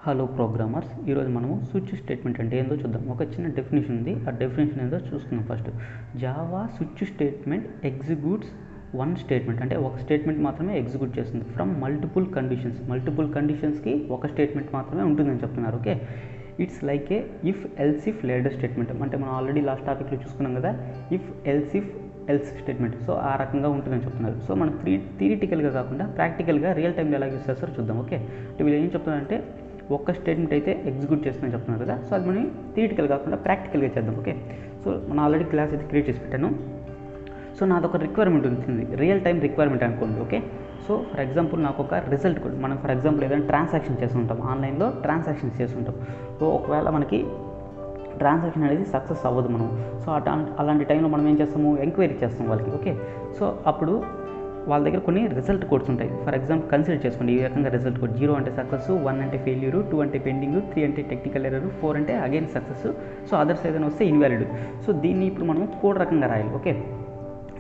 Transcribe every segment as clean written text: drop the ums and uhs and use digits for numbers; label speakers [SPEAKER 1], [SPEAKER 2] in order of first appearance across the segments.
[SPEAKER 1] Hello programmers, ఈరోజు మనము switch statement అంటే ఏందో చూద్దాం. ఒక చిన్న డెఫినేషన్ ఉంది, ఆ డెఫినేషన్ ఏందో చూసుకుందాం. First Java switch statement executes one statement, అంటే ఒక స్టేట్మెంట్ మాత్రమే ఎగ్జిక్యూట్ చేస్తుంది ఫ్రమ్ మల్టిపుల్ కండిషన్స్కి ఒక స్టేట్మెంట్ మాత్రమే ఉంటుందని చెప్తున్నారు. Okay, it's like a if else if ladder statement. అంటే మనం ఆల్రెడీ లాస్ట్ టాపిక్లో చూసుకున్నాం కదా, ఇఫ్ ఎల్స్ స్టేట్మెంట్. సో ఆ రకంగా ఉంటుందని చెప్తున్నారు. సో మనం థియరిటికల్గా కాకుండా ప్రాక్టికల్గా రియల్ టైంలో ఎలా యూస్ చేస్తారో చూద్దాం. ఓకే, అంటే వీళ్ళు ఏం చెప్తున్నారంటే ఒక్క స్టేట్మెంట్ అయితే ఎగ్జిక్యూట్ చేస్తుందని చెప్తున్నారు కదా, సో అది మనం థియరిటికల్ కాకుండా ప్రాక్టికల్గా చేద్దాం. ఓకే, సో మనం ఆల్రెడీ క్లాస్ అయితే క్రియేట్ చేసి పెట్టాను. సో నాదొక రిక్వైర్మెంట్ ఉంటుంది, రియల్ టైం రిక్వైర్మెంట్ అనుకోండి. ఓకే, సో ఫర్ ఎగ్జాంపుల్ నాకు ఒక రిజల్ట్ కూడా, మనం ఫర్ ఎగ్జాంపుల్ ఏదైనా ట్రాన్సాక్షన్ చేస్తుంటాం, ఆన్లైన్లో ట్రాన్సాక్షన్స్ చేస్తుంటాం. సో ఒకవేళ మనకి ట్రాన్సాక్షన్ అనేది సక్సెస్ అవ్వదు మనం. సో అలాంటి టైంలో మనం ఏం చేస్తాము, ఎంక్వైరీ చేస్తాం వాళ్ళకి. ఓకే, సో అప్పుడు వాళ్ళ దగ్గర కొన్ని రిజల్ట్ కోడ్స్ ఉంటాయి. ఫర్ ఎగ్జాంపుల్ కన్సిడర్ చేసుకోండి ఈ రకంగా రిజల్ట్ కోడ్. 0 అంటే సక్సెస్, 1 అంటే ఫెయిల్యూర్, 2 అంటే పెండింగ్, 3 అంటే టెక్నికల్ ఎర్రర్, 4 అంటే అగైన్ సక్సెస్, సో అదర్స్ ఏదైనా వస్తే ఇన్వాలిడ్. సో దీన్ని ఇప్పుడు మనం కోడ్ రకంగా రాయాలి. ఓకే,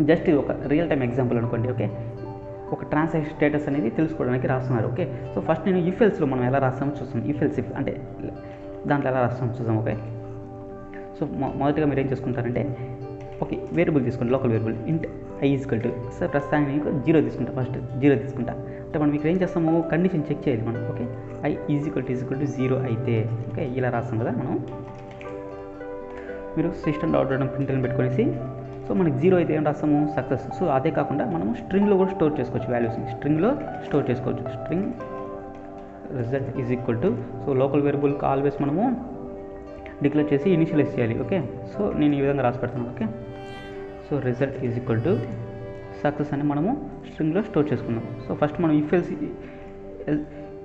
[SPEAKER 1] జస్ట్ ఇది ఒక రియల్ టైం ఎగ్జాంపుల్ అనుకోండి. ఓకే, ఒక ట్రాన్సాక్షన్ స్టేటస్ అనేది తెలుసుకోవడానికి రాస్తున్నారు. ఓకే, సో ఫస్ట్ నేను ఇఫ్ ఎల్స్లో మనం ఎలా రాస్తామో చూస్తాం. ఇఫ్ అంటే దాంట్లో ఎలా రాస్తామో చూద్దాం. ఓకే, సో మొదటిగా మీరు ఏం చేసుకుంటారంటే ఓకే వేరియబుల్ తీసుకోండి, లోకల్ వేరియబుల్ ఇంట్ i = సార్ ప్రస్తుతానికి నేను 0 తీసుకుంటా. ఫస్ట్ 0 తీసుకుంటా అంటే మనం ఇక్కడ ఏం చేస్తాము, కండిషన్ చెక్ చేయాలి మనం. ఓకే, i = 0 అయితే ఓకే ఇలా రాస్తాం కదా మనం. మీరు system.out ప్రింట్ని పెట్టుకొనేసి, సో మనకి 0 అయితే ఏం రాస్తాము, సక్సెస్. సో అదే కాకుండా మనము స్ట్రింగ్లో కూడా స్టోర్ చేసుకోవచ్చు, వాల్యూస్ని స్ట్రింగ్లో స్టోర్ చేసుకోవచ్చు. స్ట్రింగ్ రిజల్ట్ సో లోకల్ వేరియబుల్కి ఆల్వేస్ మనము డిక్లేర్ చేసి ఇనిషియలైజ్ చేయాలి. ఓకే, సో నేను ఈ విధంగా రాసి పెడతాను. ఓకే, సో రిజల్ట్ సక్సెస్ అని మనము స్ట్రింగ్లో స్టోర్ చేసుకున్నాం. సో ఫస్ట్ మనం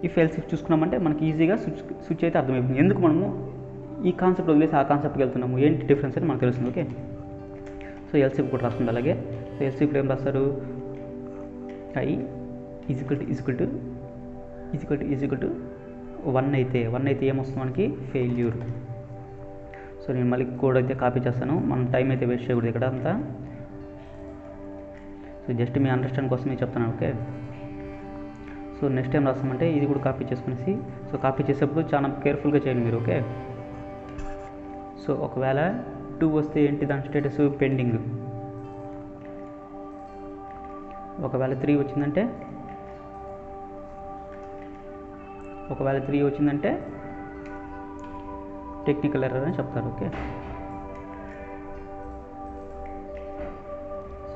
[SPEAKER 1] ఇఫ్ ఎల్స్ చూసుకున్నామంటే మనకి ఈజీగా స్విచ్ అయితే అర్థమైపోతుంది. ఎందుకు మనము ఈ కాన్సెప్ట్ వదిలేసి ఆ కాన్సెప్ట్కి వెళ్తున్నాము, ఏంటి డిఫరెన్స్ అని మనకు తెలుస్తుంది. ఓకే, సో ఎల్సిఫ్ కూడా రాస్తుంది. అలాగే సో ఎల్సిఫ్లో ఏం రాస్తారు, i = 1 అయితే ఏమొస్తుంది మనకి, ఫెయిల్యూర్. సో నేను మళ్ళీ కోడ్ అయితే కాపీ చేస్తాను, మనం టైం అయితే వేస్ట్ చేయకూడదు ఇక్కడ అంతా. సో జస్ట్ మీ అండర్స్టాండ్ కోసమే చెప్తాను. ఓకే, సో నెక్స్ట్ టైం రాస్తామంటే ఇది కూడా కాపీ చేసుకునేసి, సో కాపీ చేసేప్పుడు చాలా కేర్ఫుల్గా చేయండి మీరు. ఓకే, సో ఒకవేళ 2 వస్తే ఏంటి దాని స్టేటస్, పెండింగ్. ఒకవేళ 3 వచ్చిందంటే టెక్నికల్ ఎర్రర్ అని చెప్తారు. Okay,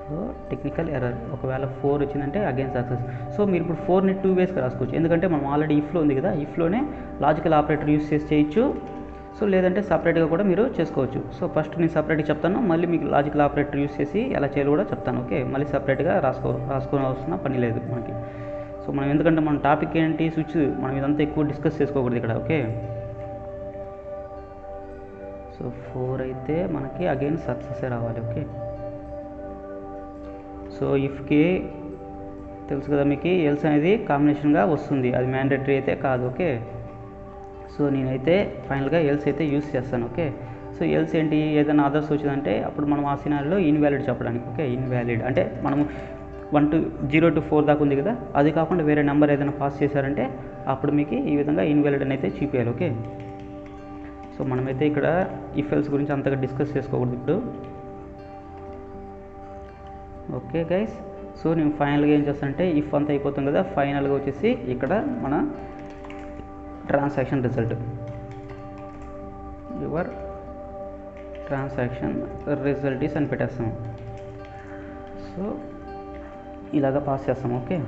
[SPEAKER 1] so technical error. ఒకవేళ 4 వచ్చిందంటే అగైన్ సక్సెస్. సో మీరు ఇప్పుడు 4ని 2 వేస్గా రాసుకోవచ్చు, ఎందుకంటే మనం ఆల్రెడీ ఇఫ్లో ఉంది కదా, ఇఫ్లోనే లాజికల్ ఆపరేటర్ యూస్ చేసి చేయొచ్చు. సో లేదంటే సపరేట్గా కూడా మీరు చేసుకోవచ్చు. సో ఫస్ట్ నేను సపరేట్గా చెప్తాను, మళ్ళీ మీకు లాజికల్ ఆపరేటర్ యూస్ చేసి ఎలా చేయాలో కూడా చెప్తాను. ఓకే, మళ్ళీ సపరేట్గా రాసుకోవాల్సిన పని లేదు మనకి. సో మనం ఎందుకంటే మన టాపిక్ ఏంటి, స్విచ్, మనం ఇదంతా ఎక్కువ డిస్కస్ చేసుకోకూడదు ఇక్కడ. ఓకే, సో 4 అయితే మనకి అగైన్ సక్సెస్ రావాలి. ఓకే, సో ఇఫ్కి తెలుసు కదా మీకు, ఎల్స్ అనేది కాంబినేషన్గా వస్తుంది, అది మ్యాండేటరీ అయితే కాదు. ఓకే, సో నేనైతే ఫైనల్గా ఎల్స్ అయితే యూస్ చేస్తాను. ఓకే, సో ఎల్స్ ఏంటి, ఏదైనా అదర్స్ వచ్చిందంటే అప్పుడు మనం ఆ సినారీలో ఇన్వాలిడ్ చెప్పడానికి. ఓకే, ఇన్వాలిడ్ అంటే మనము 0 to 4 దాకా ఉంది కదా, అది కాకుండా వేరే నెంబర్ ఏదైనా పాస్ చేశారంటే అప్పుడు మీకు ఈ విధంగా ఇన్వాలిడ్ అని అయితే చూపించాలి. ఓకే, సో మనమైతే ఇక్కడ ఇఫ్ ఎల్స్ గురించి అంతగా డిస్కస్ చేసుకోకూడదు ఇప్పుడు. ఓకే గైస్, సో నేను ఫైనల్గా ఏం చేస్తానంటే ఇఫ్ అంతా అయిపోతుంది కదా, ఫైనల్గా వచ్చేసి ఇక్కడ మన transaction result, your transaction result is అని పెట్టేస్తాము. సో ఇలాగా పాస్ చేస్తాము. ఓకే,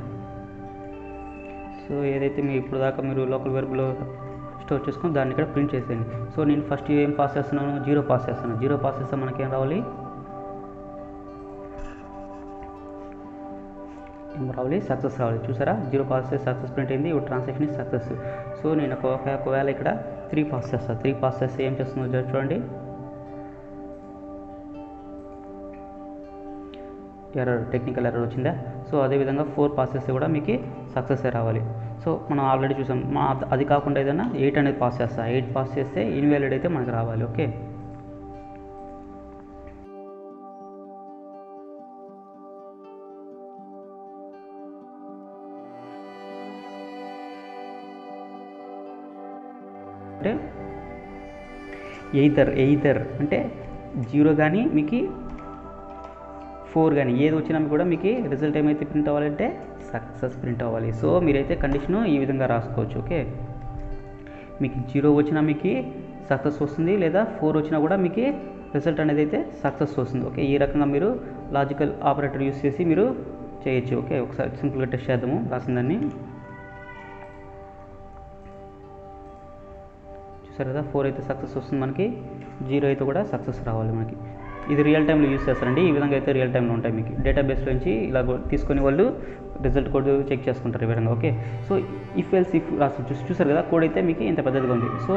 [SPEAKER 1] సో ఏదైతే మీరు ఇప్పుడు దాకా మీరు లోకల్ వేరియబుల్లో స్టోర్ చేసుకొని దాన్ని ఇక్కడ ప్రింట్ చేసేయండి. సో నేను ఫస్ట్ ఏం పాస్ చేస్తున్నాను, 0 పాస్ చేస్తాను. 0 పాస్ చేస్తే మనకేం రావాలి, సక్సెస్ రావాలి. చూసారా, 0 పాస్ చేస్తే సక్సెస్ ప్రింట్ అయింది, ఇప్పుడు ట్రాన్సాక్షన్ ఇస్ సక్సెస్. సో నేను ఒకవేళ ఇక్కడ 3 పాస్ చేస్తాను. 3 పాస్ చేస్తే ఏం చేస్తుందో చూడండి, ఎర్రర్, టెక్నికల్ ఎర్రర్ వచ్చిందా. సో అదేవిధంగా 4 పాస్ చేస్తే కూడా మీకు సక్సెస్ రావాలి. సో మనం ఆల్రెడీ చూసాం, అది కాకుండా ఏదైనా 8 అనేది పాస్ చేస్తా. 8 పాస్ చేస్తే ఇన్వాలిడ్ అయితే మనకు రావాలి. ఓకే, అంటే ఎయితర్ అంటే 0 కానీ మీకు 4 కానీ ఏది వచ్చినా కూడా మీకు రిజల్ట్ ఏమైతే ప్రింట్ అవ్వాలంటే సక్సెస్ ప్రింట్ అవ్వాలి. సో మీరైతే కండిషను ఈ విధంగా రాసుకోవచ్చు. ఓకే, మీకు 0 వచ్చినా మీకు సక్సెస్ వస్తుంది, లేదా 4 వచ్చినా కూడా మీకు రిజల్ట్ అనేది అయితే సక్సెస్ వస్తుంది. ఓకే, ఈ రకంగా మీరు లాజికల్ ఆపరేటర్ యూస్ చేసి మీరు చేయొచ్చు. ఓకే, ఒకసారి సింపుల్గా టెస్ట్ చేద్దాము రాసిందాన్ని. చూసారు కదా, 4 అయితే సక్సెస్ వస్తుంది మనకి, 0 అయితే కూడా సక్సెస్ రావాలి మనకి. ఇది రియల్ టైంలో యూస్ చేస్తారండి. ఈ విధంగా అయితే రియల్ టైంలో ఉంటాయి మీకు. డేటాబేస్లో నుంచి ఇలా తీసుకొని వాళ్ళు రిజల్ట్ కోడ్ చెక్ చేసుకుంటారు ఈ విధంగా. Okay, so if else if రాసి చూసారు కదా, కోడ్ అయితే మీకు ఇంత పెద్దదిగా ఉంది. సో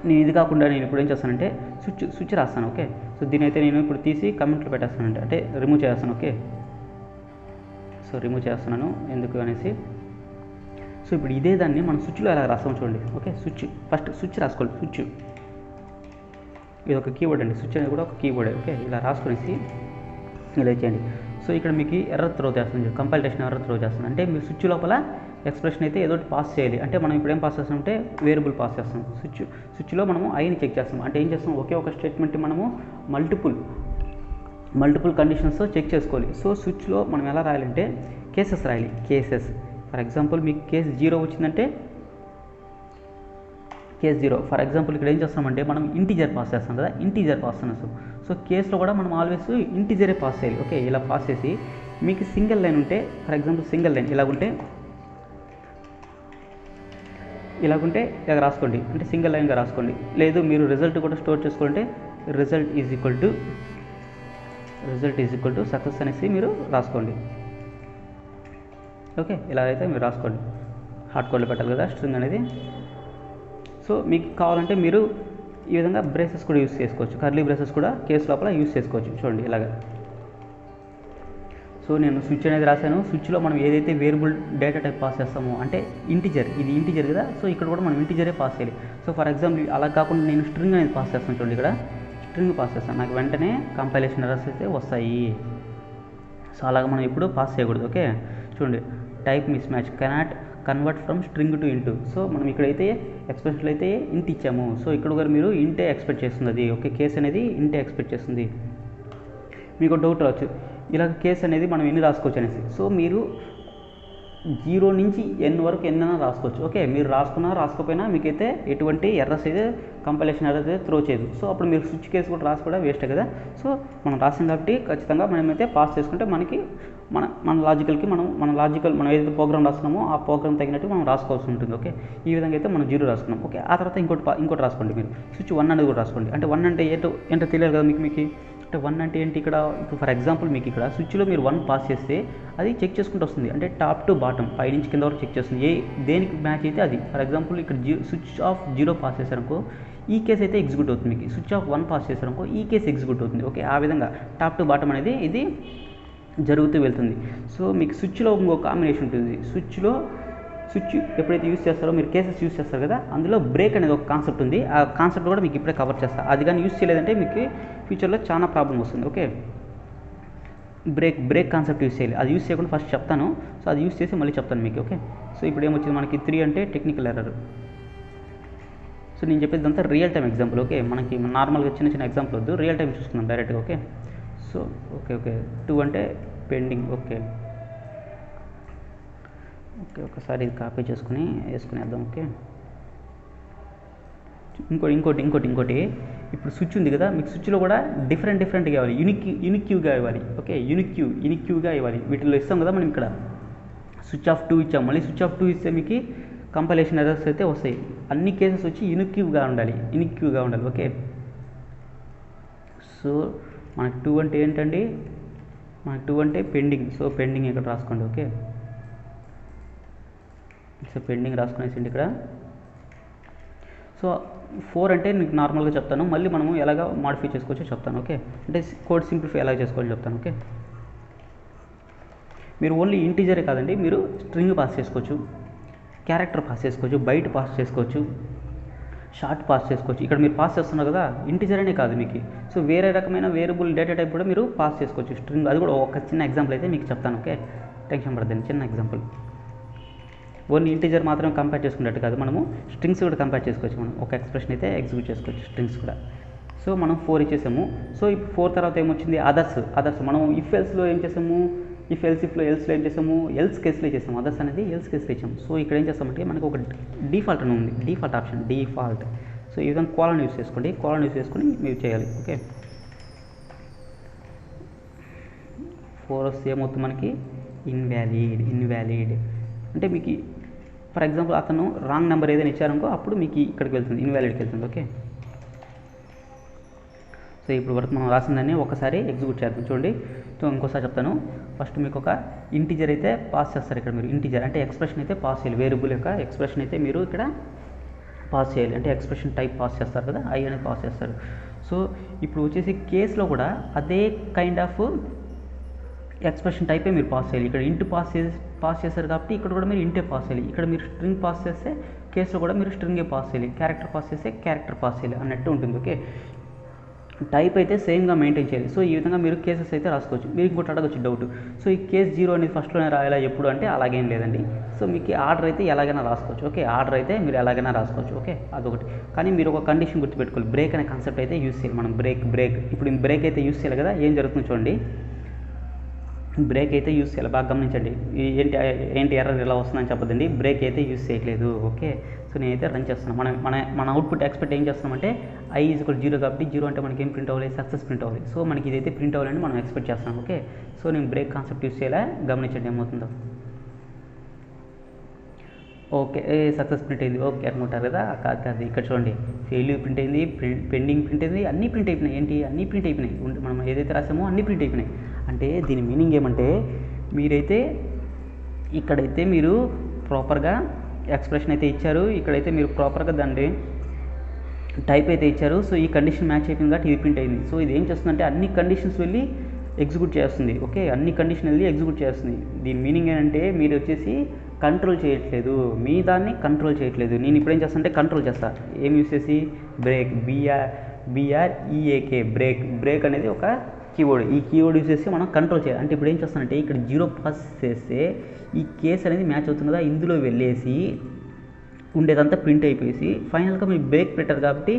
[SPEAKER 1] నేను ఇది కాకుండా నేను ఇప్పుడు ఏం చేస్తానంటే స్విచ్ రాస్తాను. ఓకే, సో దీని అయితే నేను ఇప్పుడు తీసి కమెంట్లో పెట్టేస్తానంటే, అంటే రిమూవ్ చేస్తాను. ఓకే, సో రిమూవ్ చేస్తున్నాను ఎందుకు అనేసి. సో ఇప్పుడు ఇదే దాన్ని మనం స్విచ్లో ఎలా రాస్తాం చూడండి. ఓకే, ఫస్ట్ స్విచ్ రాసుకోవాలి. స్విచ్ ఇది ఒక కీబోర్డ్ అండి, స్విచ్ అనేది కూడా ఒక కీబోర్డే. ఓకే, ఇలా రాసుకునేసి ఇలా చేయండి. సో ఇక్కడ మీకు ఎర్రర్ త్రో చేస్తుంది, కంపైలేషన్ ఎర్రర్ త్రో చేస్తుంది. అంటే మీరు స్విచ్ లోపల ఎక్స్ప్రెషన్ అయితే ఏదో పాస్ చేయాలి. అంటే మనం ఇప్పుడు ఏం పాస్ చేస్తామంటే వేరియబుల్ పాస్ చేస్తాం. స్విచ్లో మనము ఐని చెక్ చేస్తాం. అంటే ఏం చేస్తాం, ఒకే ఒక స్టేట్మెంట్ మనము మల్టిపుల్ కండిషన్స్తో చెక్ చేసుకోవాలి. సో స్విచ్లో మనం ఎలా రాయాలంటే కేసెస్ రాయాలి. కేసెస్ ఫర్ ఎగ్జాంపుల్ మీకు కేస్ 0 వచ్చిందంటే కేస్ 0. ఫర్ ఎగ్జాంపుల్ ఇక్కడ ఏం చేస్తామంటే మనం ఇంటీజర్ పాస్ చేస్తాం కదా, ఇంటీజర్ పాస్ చేస్తాం. సో కేసులో కూడా మనం ఆల్వేస్ ఇంటీజరే పాస్ చేయాలి. ఓకే, ఇలా పాస్ చేసి మీకు సింగిల్ లైన్ ఉంటే, ఫర్ ఎగ్జాంపుల్ సింగిల్ లైన్ ఇలాగుంటే ఇలా రాసుకోండి, అంటే సింగిల్ లైన్గా రాసుకోండి. లేదు మీరు రిజల్ట్ కూడా స్టోర్ చేసుకోవాలంటే result is equal to success అనేసి మీరు రాసుకోండి. ఓకే, ఇలా అయితే మీరు రాసుకోండి. హార్డ్ కోడ్లో పెట్టాలి కదా స్ట్రింగ్ అనేది. సో మీకు కావాలంటే మీరు ఈ విధంగా బ్రేసెస్ కూడా యూస్ చేసుకోవచ్చు. కర్లీ బ్రేసెస్ కూడా కేసు లోపల యూస్ చేసుకోవచ్చు. చూడండి ఇలాగా. సో నేను స్విచ్ అనేది రాశాను. స్విచ్లో మనం ఏదైతే వేరియబుల్ డేటా టైప్ పాస్ చేస్తామో, అంటే ఇంటీజర్, ఇది ఇంటీజర్ కదా, సో ఇక్కడ కూడా మనం ఇంటీజరే పాస్ చేయాలి. సో ఫర్ ఎగ్జాంపుల్ అలా కాకుండా నేను స్ట్రింగ్ అనేది పాస్ చేస్తాను. చూడండి ఇక్కడ స్ట్రింగ్ పాస్ చేస్తాను, నాకు వెంటనే కంపైలేషన్ ఎర్రర్స్ అయితే వస్తాయి. సో అలాగ మనం ఎప్పుడు పాస్ చేయకూడదు. ఓకే, చూడండి type miss match cannot convert from string to into. So మనం ఇక్కడైతే ఎక్స్ప్రెషన్లో అయితే ఇంట్ ఇచ్చాము. సో ఇక్కడ కూడా మీరు ఇంటే ఎక్స్పెక్ట్ చేస్తుంది అది. ఓకే, కేస్ అనేది ఇంటే ఎక్స్పెక్ట్ చేస్తుంది. మీకు డౌట్ రావచ్చు, ఇలా కేస్ అనేది మనం ఎన్ని రాసుకోవచ్చు అనేసి. సో మీరు 0 నుంచి n వరకు ఎన్నైనా రాసుకోవచ్చు. ఓకే, మీరు రాసుకున్నా రాసుకోపోయినా మీకైతే ఎటువంటి ఎర్రర్స్ అయితే కంపైలేషన్ ఎర్రర్స్ అయితే త్రో చేయదు. సో అప్పుడు మీరు స్విచ్ కేసు కూడా రాసుకోవడం వేస్టే కదా. సో మనం రాసాం కాబట్టి ఖచ్చితంగా మనమైతే పాస్ చేసుకుంటే మనకి మన లాజికల్కి మనం ఏదైతే ప్రోగ్రామ్ రాస్తున్నామో ఆ ప్రోగ్రామ్ తగినట్టు మనం రాసుకోవాల్సి ఉంటుంది. ఓకే, ఈ విధంగా అయితే మనం 0 రాసుకున్నాం. ఓకే, ఆ తర్వాత ఇంకోటి రాసుకోండి. మీరు స్విచ్ 1 అనేది కూడా రాసుకోండి. అంటే 1 అంటే ఏంటో తెలియాలి కదా మీకు. అంటే 1 అంటే ఏంటి, ఇక్కడ ఫర్ ఎగ్జాంపుల్ మీకు ఇక్కడ స్విచ్లో మీరు 1 పాస్ చేస్తే అది చెక్ చేసుకుంటూ వస్తుంది. అంటే టాప్ టు బాటమ్, పై నుంచి కింద వరకు చెక్ చేస్తుంది. దేనికి మ్యాచ్ అయితే అది. ఫర్ ఎగ్జాంపుల్ ఇక్కడ స్విచ్ ఆఫ్ 0 పాస్ చేశారనుకో ఈ కేసు అయితే ఎగ్జిక్యూట్ అవుతుంది. మీకు స్విచ్ ఆఫ్ 1 పాస్ చేశారనుకో ఈ కేసు ఎగ్జిక్యూట్ అవుతుంది. ఓకే, ఆ విధంగా టాప్ టు బాటమ్ అనేది ఇది జరుగుతూ వెళ్తుంది. సో మీకు స్విచ్లో ఇంకో కాంబినేషన్ ఉంటుంది. స్విచ్ ఎప్పుడైతే యూస్ చేస్తారో మీరు కేసెస్ యూస్ చేస్తారు కదా, అందులో బ్రేక్ అనేది ఒక కాన్సెప్ట్ ఉంది. ఆ కాన్సెప్ట్ కూడా మీకు ఇప్పుడే కవర్ చేస్తారు. అది కానీ యూస్ చేయలేదంటే మీకు ఫ్యూచర్లో చాలా ప్రాబ్లం వస్తుంది. ఓకే, బ్రేక్ కాన్సెప్ట్ యూస్ చేయాలి. అది యూస్ చేయకుండా ఫస్ట్ చెప్తాను. సో అది యూస్ చేసి మళ్ళీ చెప్తాను మీకు. ఓకే, సో ఇప్పుడు ఏమొచ్చింది మనకి 3 అంటే టెక్నికల్ ఎర్రర్. సో నేను చెప్పేది అంతా రియల్ టైం ఎగ్జాంపుల్. ఓకే, మనకి నార్మల్గా చిన్న ఎగ్జాంపుల్ వద్దు, రియల్ టైం చూసుకుందాం డైరెక్ట్గా. ఓకే, సో ఓకే 2 అంటే పెండింగ్. ఓకే, ఒకసారి ఇది కాపీ చేసుకుని వేసుకునేద్దాం. ఓకే, ఇంకోటి ఇప్పుడు స్విచ్ ఉంది కదా, మీకు స్విచ్లో కూడా డిఫరెంట్గా ఇవ్వాలి. యూనిక్యూగా ఇవ్వాలి. ఓకే, యూనిక్యూగా ఇవ్వాలి. వీటిలో ఇస్తాం కదా మనం. ఇక్కడ స్విచ్ ఆఫ్ 2 ఇచ్చాం, మళ్ళీ స్విచ్ ఆఫ్ 2 ఇస్తే మీకు కంపైలేషన్ ఎర్రర్స్ అయితే వస్తాయి. అన్ని కేసెస్ వచ్చి యూనిక్యూగా ఉండాలి. ఓకే, సో మనకు 2 అంటే ఏంటండి, మనకు 2 అంటే పెండింగ్. సో పెండింగ్ ఇక్కడ రాసుకోండి. ఓకే, సో పెండింగ్ రాసుకునేసిండి ఇక్కడ. సో 4 అంటే మీకు నార్మల్గా చెప్తాను, మళ్ళీ మనము ఎలాగ మాడిఫై చేసుకోవచ్చో చెప్తాను. ఓకే, అంటే కోడ్ సింప్లిఫై ఎలా చేసుకోవాలో చెప్తాను. ఓకే, మీరు ఓన్లీ ఇంటీజరే కాదండి, మీరు స్ట్రింగ్ పాస్ చేసుకోవచ్చు, క్యారెక్టర్ పాస్ చేసుకోవచ్చు, బైట్ పాస్ చేసుకోవచ్చు, షార్ట్ పాస్ చేసుకోవచ్చు. ఇక్కడ మీరు పాస్ చేస్తున్నారు కదా, ఇంటీజర్ అనే కాదు మీకు. సో వేరే రకమైన వేరియబుల్ డేటా టైప్ కూడా మీరు పాస్ చేసుకోవచ్చు, స్ట్రింగ్. అది కూడా ఒక చిన్న ఎగ్జాంపుల్ అయితే మీకు చెప్తాను. ఓకే, టెన్షన్ పడదండి, చిన్న ఎగ్జాంపుల్. ఓన్లీ ఇంటీజర్ మాత్రమే కంపేర్ చేసుకున్నట్టు కాదు, మనము స్ట్రింగ్స్ కూడా కంపేర్ చేసుకోవచ్చు. మనం ఒక ఎక్స్ప్రెషన్ అయితే ఎగ్జిక్యూట్ చేసుకోవచ్చు స్ట్రింగ్స్ కూడా. సో మనం 4 ఇచ్చేసాము. సో ఇప్పుడు 4 తర్వాత ఏమొచ్చింది, అదర్స్ మనం ఇఫ్ ఎల్స్లో ఏం చేసాము, ఇఫ్ ఎల్స్ ఇఫ్లో ఎల్స్లో ఏం చేసాము, ఎల్స్ కేసులో చేసాము, అదర్స్ అనేది ఎల్స్ కేసులో ఇచ్చాము. సో ఇక్కడ ఏం చేస్తామంటే మనకు ఒక డిఫాల్ట్ అని ఉంది, డిఫాల్ట్ ఆప్షన్ డిఫాల్ట్. సో ఈ విధంగా కోలన్ యూస్ చేసుకోండి, కోలన్ యూస్ చేసుకొని మీరు చేయాలి. ఓకే 4 వస్తే ఏమవుతుంది మనకి, ఇన్వాలిడ్ అంటే మీకు ఫర్ ఎగ్జాంపుల్ అతను రాంగ్ నెంబర్ ఏదైనా ఇచ్చారనుకో అప్పుడు మీకు ఇక్కడికి వెళ్తుంది, ఇన్వాలిడ్కి వెళ్తుంది. ఓకే సో ఇప్పుడు వరకు మనం రాసిందాన్ని ఒకసారి ఎగ్జిక్యూట్ చేద్దాం చూడండి. సో ఇంకోసారి చెప్తాను. ఫస్ట్ మీకు ఒక ఇంటీజర్ అయితే పాస్ చేస్తారు. ఇక్కడ మీరు ఇంటీజర్ అంటే ఎక్స్ప్రెషన్ అయితే పాస్ చేయాలి, వేరియబుల్ యొక్క ఎక్స్ప్రెషన్ అయితే మీరు ఇక్కడ పాస్ చేయాలి. అంటే ఎక్స్ప్రెషన్ టైప్ పాస్ చేస్తారు కదా, ఐ అనేది పాస్ చేస్తారు. సో ఇప్పుడు వచ్చేసి కేసులో కూడా అదే కైండ్ ఆఫ్ ఎక్స్ప్రెషన్ టైపే మీరు పాస్ చేయాలి. ఇక్కడ ఇంట్ పాస్ చేశారు కాబట్టి ఇక్కడ కూడా మీరు ఇంటే పాస్ చేయాలి. ఇక్కడ మీరు స్ట్రింగ్ పాస్ చేస్తే కేసులో కూడా మీరు స్ట్రింగే పాస్ చేయాలి, క్యారెక్టర్ పాస్ చేస్తే క్యారెక్టర్ పాస్ చేయాలి అన్నట్టు ఉంటుంది. ఓకే టైప్ అయితే సేమ్గా మెయింటైన్ చేయాలి. సో ఈ విధంగా మీరు కేసెస్ అయితే రాసుకోవచ్చు. మీరు ఇంకోటి అడగచ్చు డౌట్, సో ఈ కేస్ 0 అనేది ఫస్ట్లోనే రాయాలా ఎప్పుడు అంటే అలాగేం లేదండి. సో మీకు ఆర్డర్ అయితే ఎలాగైనా రాసుకోవచ్చు. ఓకే ఆర్డర్ అయితే మీరు ఎలాగైనా రాసుకోవచ్చు. ఓకే అదొకటి. కానీ మీరు ఒక కండిషన్ గుర్తుపెట్టుకోవాలి, బ్రేక్ అనే కాన్సెప్ట్ అయితే యూస్ చేయాలి. మనం బ్రేక్ ఇప్పుడు బ్రేక్ అయితే యూస్ చేయాలి కదా, ఏం జరుగుతుందో చూడండి. బ్రేక్ అయితే యూస్ చేయాలి, బాగా గమనించండి. ఏంటి ఎర్రర్ ఎలా వస్తుందని చెప్పదండి, బ్రేక్ అయితే యూస్ చేయట్లేదు. ఓకే సో నేనైతే రన్ చేస్తున్నాను. మన అవుట్పుట్ ఎక్స్పెక్ట్ ఏం చేస్తున్నామంటే i = 0 కాబట్టి 0 అంటే మనకి ఏం ప్రింట్ అవ్వాలి, సక్సెస్ ప్రింట్ అవ్వాలి. సో మనకి ఇదైతే ప్రింట్ అవ్వాలని మనం ఎక్స్పెక్ట్ చేస్తున్నాం. ఓకే సో నేను బ్రేక్ కాన్సెప్ట్ యూస్ చేయాలా, గమనించండి ఏమవుతుందో. ఓకే సక్సెస్ ప్రింట్ అయింది. ఓకే అనుకుంటారు కదా, కాదు ఇక్కడ చూడండి, ఫెయిల్యూర్ ప్రింట్ అయింది, పెండింగ్ ప్రింట్ అయింది, అన్నీ ప్రింట్ అయిపోయినాయి. ఏంటి అన్నీ ప్రింట్ అయిపోయినాయి, మనం ఏదైతే రాసామో అన్నీ ప్రింట్ అయిపోయినాయి. అంటే దీని మీనింగ్ ఏమంటే మీరైతే ఇక్కడైతే మీరు ప్రాపర్గా ఎక్స్ప్రెషన్ అయితే ఇచ్చారు, ఇక్కడైతే మీరు ప్రాపర్గా దాన్ని టైప్ అయితే ఇచ్చారు. సో ఈ కండిషన్ మ్యాచ్ అయిపోయింది కాబట్టి ఇది ప్రింట్ అయింది. సో ఇది ఏం చేస్తుందంటే అన్ని కండిషన్స్ వెళ్ళి ఎగ్జిక్యూట్ చేస్తుంది. ఓకే అన్ని కండిషన్ వెళ్ళి ఎగ్జిక్యూట్ చేస్తుంది. దీని మీనింగ్ ఏంటంటే మీరు వచ్చేసి కంట్రోల్ చేయట్లేదు, మీ దాన్ని కంట్రోల్ చేయట్లేదు. నేను ఇప్పుడు ఏం చేస్తానంటే కంట్రోల్ చేస్తాను. ఏం యూస్ చేసి, బ్రేక్ BREAK బ్రేక్ అనేది ఒక కీవర్డ్. ఈ కీవర్డ్ యూస్ చేసి మనం కంట్రోల్ చేయాలి. అంటే ఇప్పుడు ఏం చేస్తానంటే ఇక్కడ 0 పాస్ చేస్తే ఈ కేస్ అనేది మ్యాచ్ అవుతుంది కదా, ఇందులో వెళ్ళేసి ఉండేదంతా ప్రింట్ అయిపోయి ఫైనల్గా మీరు బ్రేక్ పెట్టారు కాబట్టి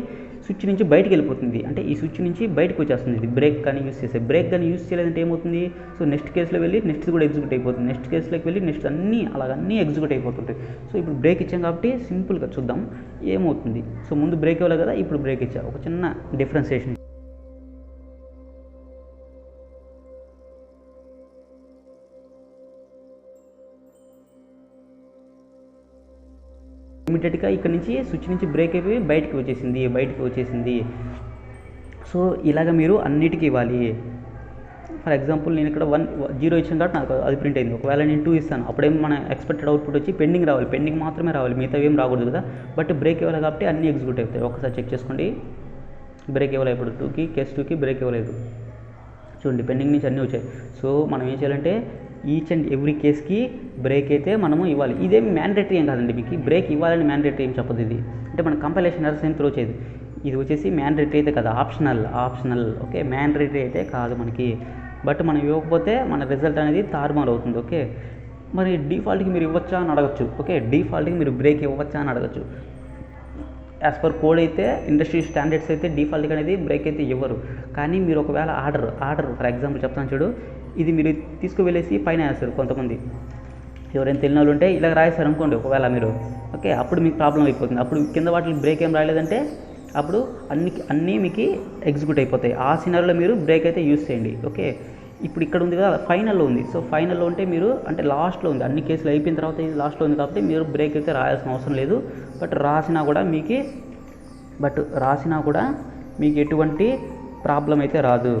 [SPEAKER 1] స్విచ్ నుంచి బయటికి వెళ్ళిపోతుంది. అంటే ఈ స్విచ్ నుంచి బయటకు వచ్చేస్తుంది ఇది బ్రేక్ కానీ యూస్ చేస్తే. బ్రేక్ కానీ యూస్ చేయలేదంటే ఏమవుతుంది, సో నెక్స్ట్ కేసులో వెళ్ళి నెక్స్ట్ కూడా ఎగ్జిక్యూట్ అయిపోతుంది, నెక్స్ట్ కేసులోకి వెళ్ళి నెక్స్ట్ అన్నీ ఎగ్జిక్యూట్ అయిపోతుంటాయి. సో ఇప్పుడు బ్రేక్ ఇచ్చాం కాబట్టి సింపుల్గా చూద్దాం ఏమవుతుంది. సో ముందు బ్రేక్ ఇవ్వాలి కదా, ఇప్పుడు బ్రేక్ ఇచ్చా. ఒక చిన్న డిఫరెన్సియేషన్. ఇమీడియట్గా ఇక్కడ నుంచి స్విచ్ నుంచి బ్రేక్ అయిపోయి బయటికి వచ్చేసింది. సో ఇలాగ మీరు అన్నిటికీ ఇవ్వాలి. ఫర్ ఎగ్జాంపుల్ నేను ఇక్కడ 0 ఇచ్చాను కాబట్టి నాకు అది ప్రింట్ అయింది. ఒకవేళ నేను 2 ఇస్తాను, అప్పుడేమో మన ఎక్స్పెక్టెడ్ అవుట్పుట్ వచ్చి పెండింగ్ రావాలి, పెండింగ్ మాత్రమే రావాలి, మిగతా ఏం రాకూడదు కదా. బట్ బ్రేక్ ఇవ్వాలి కాబట్టి అన్నీ ఎగ్జిక్యూట్ అవుతాయి. ఒకసారి చెక్ చేసుకోండి, బ్రేక్ ఇవ్వలేదు. ఇప్పుడు కేస్ 2కి బ్రేక్ ఇవ్వలేదు, చూడండి పెండింగ్ నుంచి అన్నీ వచ్చాయి. సో మనం ఏం చేయాలంటే ఈచ్ అండ్ ఎవ్రీ కేస్కి బ్రేక్ అయితే మనము ఇవ్వాలి. ఇదేమి మ్యాండేటరీ ఏం కాదండి, మీకు బ్రేక్ ఇవ్వాలని మ్యాండేటరీ ఏం చెప్పదు. ఇది అంటే మన కంపైలేషన్ ఎర్రర్స్ ఏం త్రో చేయదు. ఇది వచ్చేసి మ్యాండేటరీ అయితే కదా, ఆప్షనల్. ఓకే మ్యాండేటరీ అయితే కాదు మనకి. బట్ మనం ఇవ్వకపోతే మన రిజల్ట్ అనేది తారుమారు అవుతుంది. ఓకే మరి డిఫాల్ట్కి మీరు ఇవ్వచ్చా అని అడగచ్చు. ఓకే డిఫాల్ట్కి మీరు బ్రేక్ ఇవ్వచ్చా అని అడగచ్చు. యాజ్ పర్ కోడ్ అయితే ఇండస్ట్రీ స్టాండర్డ్స్ అయితే డిఫాల్ట్గా అనేది బ్రేక్ అయితే ఇవ్వరు. కానీ మీరు ఒకవేళ ఆర్డర్ ఫర్ ఎగ్జాంపుల్ చెప్తాను చూడు, ఇది మీరు తీసుకువెళ్ళేసి పైన వేస్తారు. కొంతమంది ఎవరైనా తెలియని వాళ్ళు ఉంటే ఇలా రాయేస్తారు అనుకోండి ఒకవేళ మీరు, ఓకే అప్పుడు మీకు ప్రాబ్లం అయిపోతుంది. అప్పుడు కింద వాటికి బ్రేక్ ఏం రాలేదంటే అప్పుడు అన్నీ మీకు ఎగ్జిక్యూట్ అయిపోతాయి. ఆ సినారియోలో మీరు బ్రేక్ అయితే యూస్ చేయండి. ఓకే ఇప్పుడు ఇక్కడ ఉంది కదా, ఫైనల్లో ఉంది. సో ఫైనల్లో ఉంటే మీరు అంటే లాస్ట్లో ఉంది, అన్ని కేసులు అయిపోయిన తర్వాత ఇది లాస్ట్లో ఉంది కాబట్టి మీరు బ్రేక్ అయితే రాయాల్సిన అవసరం లేదు. బట్ రాసినా కూడా మీకు ఎటువంటి ప్రాబ్లం అయితే రాదు.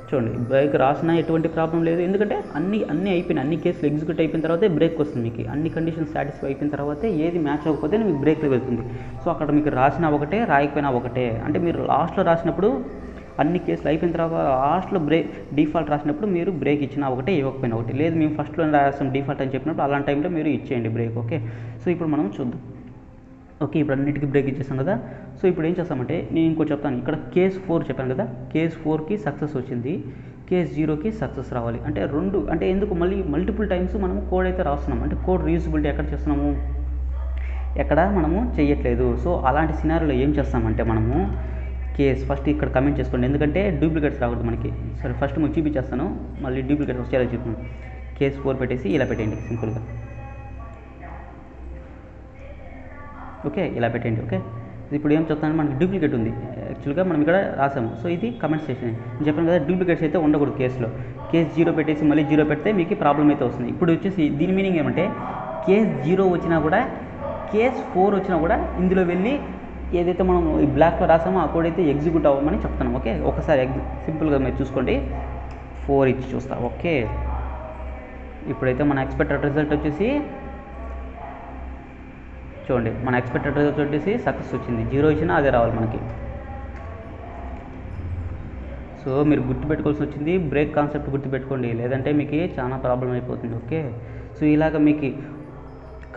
[SPEAKER 1] చూడండి బ్రేక్ రాసినా ఎటువంటి ప్రాబ్లం లేదు, ఎందుకంటే అన్నీ అయిపోయినాయి. అన్ని కేసులు ఎగ్జిక్యూట్ అయిపోయిన తర్వాతే బ్రేక్ వస్తుంది. మీకు అన్ని కండిషన్స్ సాటిస్ఫై అయిపోయిన తర్వాతే ఏది మ్యాచ్ అవ్వకపోతే మీకు బ్రేక్లో వెళ్తుంది. సో అక్కడ మీకు రాసినా ఒకటే, రాయకపోయినా ఒకటే. అంటే మీరు లాస్ట్లో రాసినప్పుడు అన్ని కేసులు అయిపోయిన తర్వాత లాస్ట్లో డిఫాల్ట్ రాసినప్పుడు మీరు బ్రేక్ ఇచ్చినా ఒకటే, ఇవ్వకపోయినా ఒకటి. లేదు మేము ఫస్ట్లో రాస్తాం డిఫాల్ట్ అని చెప్పినప్పుడు అలాంటి టైంలో మీరు ఇచ్చేయండి బ్రేక్. ఓకే సో ఇప్పుడు మనం చూద్దాం. ఓకే ఇప్పుడు అన్నిటికీ బ్రేక్ ఇచ్చేస్తాం కదా. సో ఇప్పుడు ఏం చేస్తామంటే నేను ఇంకో చెప్తాను. ఇక్కడ కేస్ 4 చెప్పాను కదా, కేస్ 4కి సక్సెస్ వచ్చింది, కేస్ 0కి సక్సెస్ రావాలి. అంటే రెండు అంటే ఎందుకు మళ్ళీ మల్టిపుల్ టైమ్స్ మనము కోడ్ అయితే రాస్తున్నాం. అంటే కోడ్ రీయూజబిలిటీ ఎక్కడ చేస్తున్నాము, ఎక్కడ మనము చేయట్లేదు. సో అలాంటి సినారియోలో ఏం చేస్తామంటే మనము కేస్ ఫస్ట్ ఇక్కడ కమెంట్ చేసుకోండి, ఎందుకంటే డూప్లికేట్స్ రాకూడదు మనకి. సరే ఫస్ట్ మీకు చూపించేస్తాను, మళ్ళీ డూప్లికేట్స్ వచ్చేలా చూద్దాం. కేస్ 4 పెట్టేసి ఇలా పెట్టండి సింపుల్గా. ఓకే ఇలా పెట్టండి. ఓకే ఇప్పుడు ఏం చెప్తాను, మనకి డూప్లికేట్ ఉంది యాక్చువల్గా మనం ఇక్కడ రాసాము. సో ఇది కమెంట్ సెక్షన్. నేను చెప్పాను కదా డూప్లికేట్స్ అయితే ఉండకూడదు కేసులో. కేస్ 0 పెట్టేసి మళ్ళీ 0 పెడితే మీకు ప్రాబ్లం అయితే వస్తుంది. ఇప్పుడు వచ్చేసి దీని మీనింగ్ ఏమంటే కేస్ 0 వచ్చినా కూడా కేస్ 4 వచ్చినా కూడా ఇందులో వెళ్ళి ఏదైతే మనం ఈ బ్లాక్లో రాసామో ఆ కోడ్ అయితే ఎగ్జిక్యూట్ అవ్వమని చెప్తాను. ఓకే ఒకసారి సింపుల్గా మీరు చూసుకోండి, 4 ఇచ్చి చూస్తా. ఓకే ఇప్పుడైతే మన ఎక్స్పెక్టెడ్ రిజల్ట్ వచ్చేసి చూడండి, మన ఎక్స్పెక్టెడ్ రిజల్ట్ వచ్చేసి సక్సెస్ వచ్చింది. 0 ఇచ్చినా అదే రావాలి మనకి. సో మీరు గుర్తుపెట్టుకోవాల్సి వచ్చింది బ్రేక్ కాన్సెప్ట్ గుర్తుపెట్టుకోండి, లేదంటే మీకు చాలా ప్రాబ్లం అయిపోతుంది. ఓకే సో ఇలాగ మీకు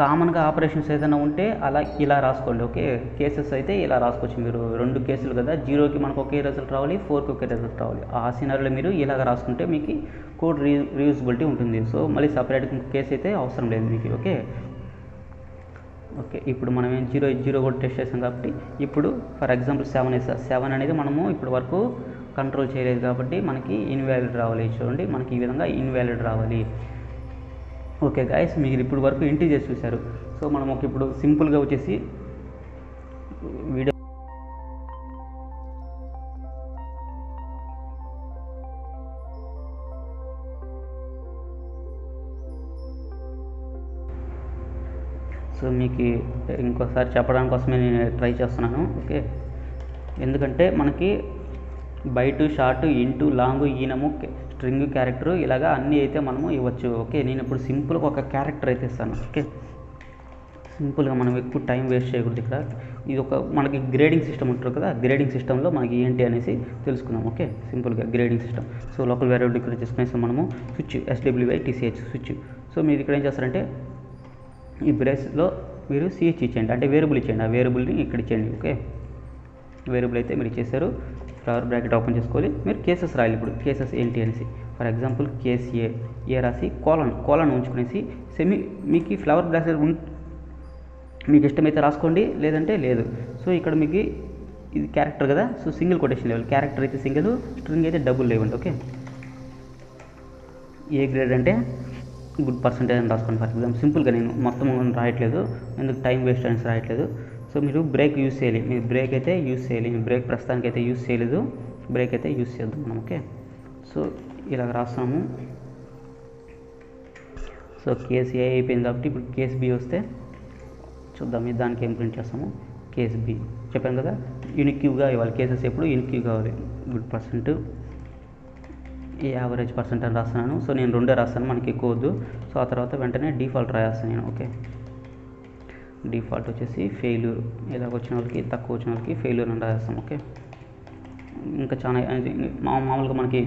[SPEAKER 1] కామన్గా ఆపరేషన్స్ ఏదైనా ఉంటే అలా ఇలా రాసుకోండి. ఓకే కేసెస్ అయితే ఇలా రాసుకోవచ్చు మీరు. 2 కేసులు కదా, 0కి మనకు ఒకే రిజల్ట్ రావాలి, 4కి ఒకే రిజల్ట్ రావాలి. ఆ సినారియోలో మీరు ఇలాగ రాసుకుంటే మీకు కోడ్ రీయూజబిలిటీ ఉంటుంది. సో మళ్ళీ సపరేట్గా కేసు అయితే అవసరం లేదు మీకు. ఓకే ఓకే ఇప్పుడు మనం 0 కూడా టెస్ట్ చేసాం కాబట్టి ఇప్పుడు ఫర్ ఎగ్జాంపుల్ 7 ఇస్తా. 7 అనేది మనము ఇప్పటి వరకు కంట్రోల్ చేయలేదు కాబట్టి మనకి ఇన్వాలిడ్ రావాలి. చూడండి మనకి ఈ విధంగా ఇన్వాలిడ్ రావాలి. ఓకే గాయస్ మీరు ఇప్పుడు వరకు ఇంటీజర్స్ చూశారు. సో మనం ఇప్పుడు సింపుల్గా వచ్చేసి వీడియో సో మీకు ఇంకోసారి చెప్పడానికి కోసమే నేను ట్రై చేస్తున్నాను. ఓకే ఎందుకంటే మనకి byte short int long enum string character ఇలాగా అన్నీ అయితే మనము ఇవ్వచ్చు. ఓకే నేను ఇప్పుడు సింపుల్గా ఒక క్యారెక్టర్ అయితే ఇస్తాను. ఓకే సింపుల్గా మనం ఎక్కువ టైం వేస్ట్ చేయకూడదు. ఇక్కడ ఇది ఒక మనకి గ్రేడింగ్ సిస్టమ్ ఉంటుంది కదా, గ్రేడింగ్ సిస్టంలో మనకి ఏంటి అనేసి తెలుసుకుందాం. ఓకే సింపుల్గా grading system. So local variable ఇక్కడ చేసుకునేసి మనము స్విచ్ SWI స్విచ్. సో మీరు ఇక్కడ ఏం చేస్తారంటే ఈ బ్రేస్లో మీరు CH ఇచ్చేయండి, అంటే వేరియబుల్ ఇచ్చేయండి. ఆ వేరియబుల్ని ఇక్కడ ఇచ్చేయండి. ఓకే వేరియబుల్ అయితే మీరు ఇచ్చేసారు. ఫ్లవర్ బ్రాకెట్ ఓపెన్ చేసుకోవాలి. మీరు కేసెస్ రాయాలి. ఇప్పుడు కేసెస్ ఏంటి అనేసి ఫర్ ఎగ్జాంపుల్ కేస్ ఏ రాసి కోలన్ ఉంచుకునేసి సెమీ మీకు ఫ్లవర్ బ్రాకెట్ మీకు ఇష్టమైతే రాసుకోండి, లేదంటే లేదు. సో ఇక్కడ మీకు ఇది క్యారెక్టర్ కదా, so single quotation level. Character అయితే సింగిల్, స్ట్రింగ్ అయితే డబుల్ లేవండి. ఓకే ఏ గ్రేడ్ అంటే గుడ్ పర్సెంటేజ్ అని రాసుకోండి. ఫర్ ఎగ్జాంపుల్ సింపుల్గా నేను మొత్తం రాయట్లేదు, ఎందుకు టైం వేస్ట్ అనేసి రాయట్లేదు. సో మీరు బ్రేక్ యూస్ చేయాలి, మీరు బ్రేక్ అయితే యూస్ చేయాలి. మీ బ్రేక్ ప్రస్తుతానికి అయితే యూస్ చేయలేదు, బ్రేక్ అయితే యూస్ చేద్దాం మనం. ఓకే సో ఇలాగ రాస్తాము. సో కేస్ A అయిపోయింది కాబట్టి ఇప్పుడు కేస్ B వస్తే చూద్దాం. దానికి ఏం ప్రింట్ చేస్తాము, కేస్ B చెప్పాను కదా యూనిక్యూగా ఇవ్వాలి. కేసెస్ ఎప్పుడు యూనిక్యూ కావాలి. గుడ్ పర్సెంట్ యావరేజ్ పర్సెంట్ అని రాస్తున్నాను. సో నేను 2 రాస్తాను, మనకి ఎక్కువ వద్దు. సో ఆ తర్వాత వెంటనే డిఫాల్ట్ రాస్తాను నేను. ఓకే డిఫాల్ట్ వచ్చేసి ఫెయిల్యూర్, ఇలా వచ్చిన వాళ్ళకి తక్కువ వచ్చిన వాళ్ళకి ఫెయిల్యూర్ అని రాస్తాం. ఓకే ఇంకా చాలా మామూలుగా మనకి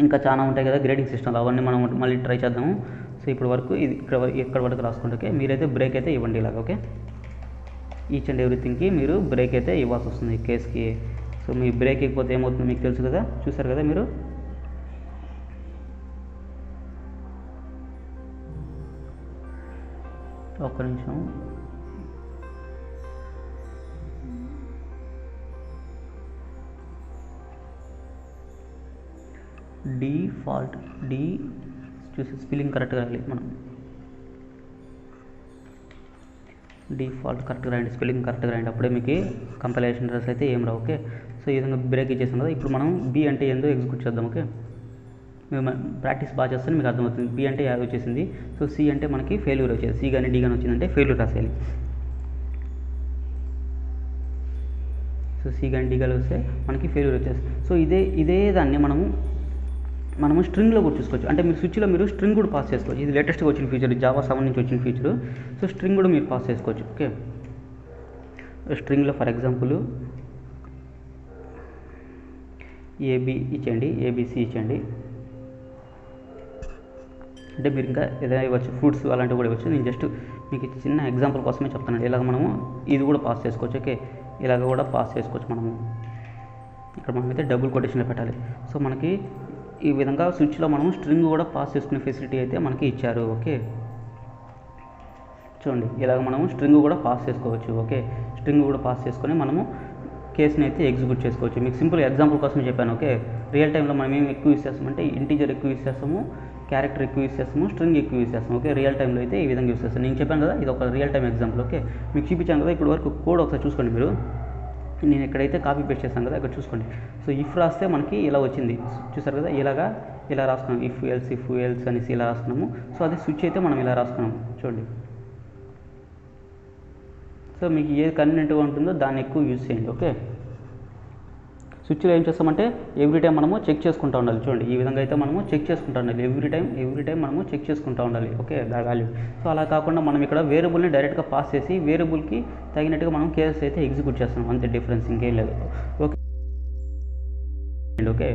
[SPEAKER 1] ఇంకా చాలా ఉంటాయి కదా గ్రేడింగ్ సిస్టమ్లో, అవన్నీ మనం మళ్ళీ ట్రై చేద్దాము. సో ఇప్పుడు వరకు ఇది ఇక్కడ వరకు రాసుకుంటే ఓకే మీరైతే బ్రేక్ అయితే ఇవ్వండి ఇలాగ. ఓకే ఈచ్ అండ్ ఎవ్రీథింగ్కి మీరు బ్రేక్ అయితే ఇవ్వాల్సి వస్తుంది కేస్కి. సో మీ బ్రేక్ ఇవ్వకపోతే ఏమవుతుందో మీకు తెలుసు కదా, చూసారు కదా మీరు. ఒక్క నిమిషం డిఫాల్ట్ చూసి స్పెల్లింగ్ కరెక్ట్గా రాయాలి మనం. డిఫాల్ట్ కరెక్ట్గా రాయండి, స్పెల్లింగ్ కరెక్ట్గా రాయండి, అప్పుడే మీకు కంపైలేషన్ ఎర్రర్స్ అయితే ఏం రావు. ఓకే సో ఈ విధంగా బ్రేక్ ఇచ్చేసాం కదా. ఇప్పుడు మనం B అంటే ఏందో ఎగ్జిక్యూట్ చేద్దాం. ఓకే మేము ప్రాక్టీస్ బాగా చేస్తే మీకు అర్థమవుతుంది. B అంటే యాడ్ వచ్చేసింది. సో C అంటే మనకి ఫెయిల్యూర్ వచ్చేది. C కానీ D కానీ వచ్చిందంటే ఫెయిల్యూర్ రాసేయాలి. సో C కానీ D కానీ వస్తే మనకి ఫెయిల్యూర్ వచ్చేస్తుంది. సో ఇదే దాన్ని మనము స్ట్రింగ్లో కూడా చూసుకోవచ్చు. అంటే మీరు స్విచ్లో మీరు స్ట్రింగ్ కూడా పాస్ చేసుకోవచ్చు. ఇది లేటెస్ట్గా వచ్చిన ఫీచర్, జావా 7 నుంచి వచ్చిన ఫీచరు. సో స్ట్రింగ్ కూడా మీరు పాస్ చేసుకోవచ్చు. ఓకే స్ట్రింగ్లో ఫర్ ఎగ్జాంపుల్ AB ఇచ్చేయండి, ABC ఇచ్చేయండి. అంటే మీరు ఇంకా ఏదైనా ఇవ్వచ్చు, ఫ్రూట్స్ అలాంటివి కూడా ఇవ్వచ్చు. నేను జస్ట్ మీకు చిన్న ఎగ్జాంపుల్ కోసమే చెప్తాను. ఇలాగ మనము ఇది కూడా పాస్ చేసుకోవచ్చు. ఓకే ఇలాగ కూడా పాస్ చేసుకోవచ్చు మనము. ఇక్కడ మనమైతే డబుల్ కొటేషన్లో పెట్టాలి. సో మనకి ఈ విధంగా స్విచ్లో మనం స్ట్రింగ్ కూడా పాస్ చేసుకునే ఫెసిలిటీ అయితే మనకి ఇచ్చారు. ఓకే, చూడండి ఇలాగ మనము స్ట్రింగ్ కూడా పాస్ చేసుకోవచ్చు. ఓకే, స్ట్రింగ్ కూడా పాస్ చేసుకొని మనము కేసుని అయితే ఎగ్జిక్యూట్ చేసుకోవచ్చు. మీకు సింపుల్ ఎగ్జాంపుల్ కోసం చెప్పాను. ఓకే, రియల్ టైంలో మనం ఏమి ఎక్కువ యూస్ చేస్తామంటే ఇంటీజర్ ఎక్కువ యూస్ చేస్తాము, క్యారెక్టర్ ఎక్కువ యూస్ చేస్తాము, స్ట్రింగ్ ఎక్కువ యూస్ చేస్తాము. ఓకే, రియల్ టైంలో అయితే ఈ విధంగా యూస్ చేస్తాను. నేను చెప్పాను కదా, ఇది ఒక రియల్ టైం ఎగ్జాంపుల్. ఓకే, మీకు చూపించాను కదా, ఇప్పుడు వరకు కోడ్ ఒకసారి చూసుకోండి మీరు. నేను ఎక్కడైతే కాపీ పేస్ట్ చేస్తాను కదా, ఇక్కడ చూసుకోండి. సో ఇఫ్ రాస్తే మనకి ఇలా వచ్చింది, చూసారు కదా, ఇలా రాసుకున్నాం. ఇఫ్ ఎల్స్ అనేసి ఇలా రాసుకున్నాము. సో అది స్విచ్ అయితే మనం ఇలా రాసుకున్నాము, చూడండి. సో మీకు ఏది కన్వీనియంట్గా ఉంటుందో దాన్ని ఎక్కువ యూజ్ చేయండి. ఓకే, స్విచ్లో ఏం చేస్తామంటే ఎవ్రీ టైం మనము చెక్ చేసుకుంటూ ఉండాలి. చూడండి ఈ విధంగా అయితే మనము చెక్ చేసుకుంటూ ఉండాలి. ఎవ్రీ టైం మనము చెక్ చేసుకుంటూ ఉండాలి. ఓకే, దా వాల్యూ. సో అలా కాకుండా మనం ఇక్కడ వేరియబుల్ని డైరెక్ట్గా పాస్ చేసి వేరియబుల్కి తగినట్టుగా మనం కేసెస్ అయితే ఎగ్జిక్యూట్ చేస్తున్నాం. అంతే డిఫరెన్స్, ఇంకేం లేదు. Okay okay